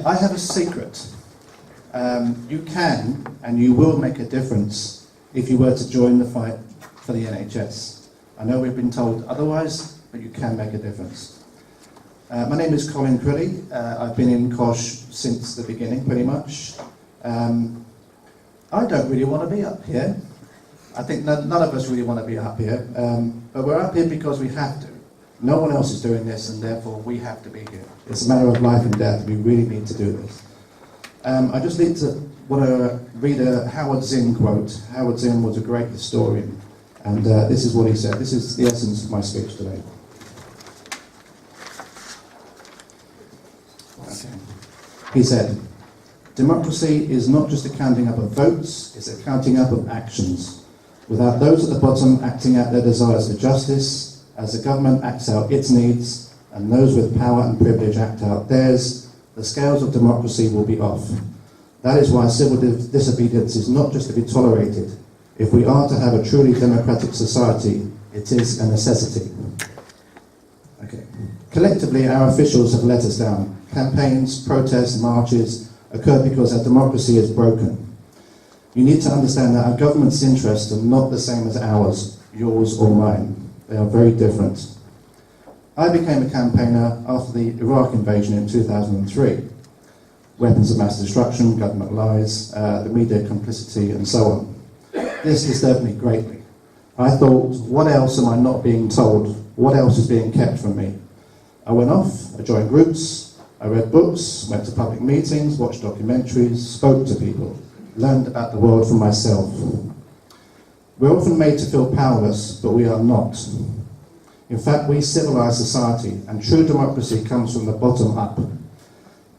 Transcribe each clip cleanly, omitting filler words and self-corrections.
I have a secret. You can and you will make a difference if you were to join the fight for the NHS. I know we've been told otherwise, but you can make a difference. My name is Colin Crilly. I've been in KOSHH since the beginning, pretty much. I don't really want to be up here. I think none of us really want to be up here, but we're up here because we have to. No one else is doing this, and therefore we have to be here. It's a matter of life and death. We really need to do this. I just want to read a Howard Zinn quote. Howard Zinn was a great historian, and this is what he said. This is the essence of my speech today. Okay. He said, "Democracy is not just a counting up of votes, it's a counting up of actions. Without those at the bottom acting out their desires for justice, as the government acts out its needs, and those with power and privilege act out theirs, the scales of democracy will be off. That is why civil disobedience is not just to be tolerated. If we are to have a truly democratic society, it is a necessity." Okay. Collectively, our officials have let us down. Campaigns, protests, marches occur because our democracy is broken. You need to understand that our government's interests are not the same as ours, yours or mine. They are very different. I became a campaigner after the Iraq invasion in 2003. Weapons of mass destruction, government lies, the media complicity, and so on. This disturbed me greatly. I thought, what else am I not being told? What else is being kept from me? I went off, I joined groups, I read books, went to public meetings, watched documentaries, spoke to people, learned about the world for myself. We're often made to feel powerless, but we are not. In fact, we civilize society, and true democracy comes from the bottom up.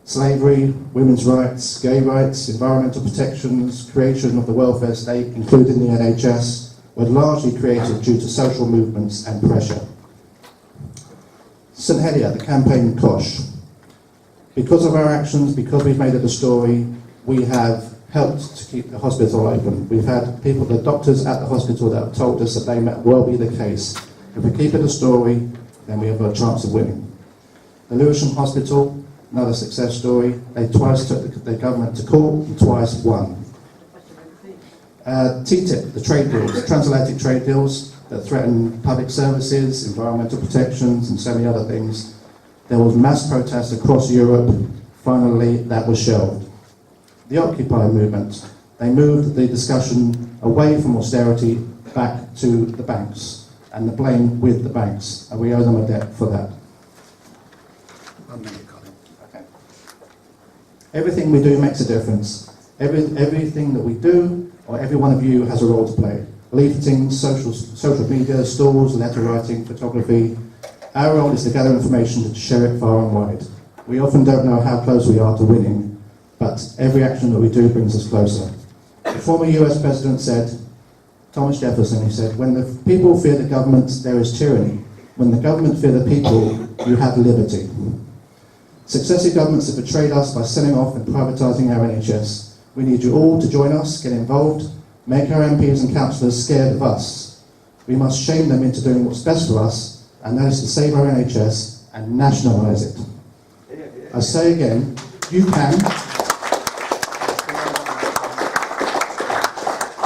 Slavery, women's rights, gay rights, environmental protections, creation of the welfare state, including the NHS, were largely created due to social movements and pressure. St Helier, the campaign KOSHH. Because of our actions, because we've made it a story, we have helped to keep the hospital open. We've had people, the doctors at the hospital, that have told us that they may well be the case. If we keep it a story, then we have a chance of winning. The Lewisham Hospital, another success story. They twice took the government to court and twice won. TTIP, the trade deals, transatlantic trade deals that threaten public services, environmental protections, and so many other things. There was mass protest across Europe. Finally, that was shelved. The Occupy movement, they moved the discussion away from austerity back to the banks, and the blame with the banks, and we owe them a debt for that. 1 minute, Colin. Okay. Everything we do makes a difference. Everything that we do, or every one of you, has a role to play. Leafleting, social media, stalls, letter writing, photography. Our role is to gather information and to share it far and wide. We often don't know how close we are to winning, but every action that we do brings us closer. The former US president said, Thomas Jefferson, he said, "When the people fear the government, there is tyranny. When the government fear the people, you have liberty." Successive governments have betrayed us by selling off and privatising our NHS. We need you all to join us, get involved, make our MPs and councillors scared of us. We must shame them into doing what's best for us, and that is to save our NHS and nationalise it. I say again, you can.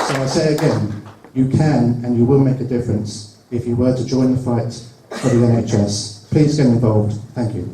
So I say again, you can and you will make a difference if you were to join the fight for the NHS. Please get involved. Thank you.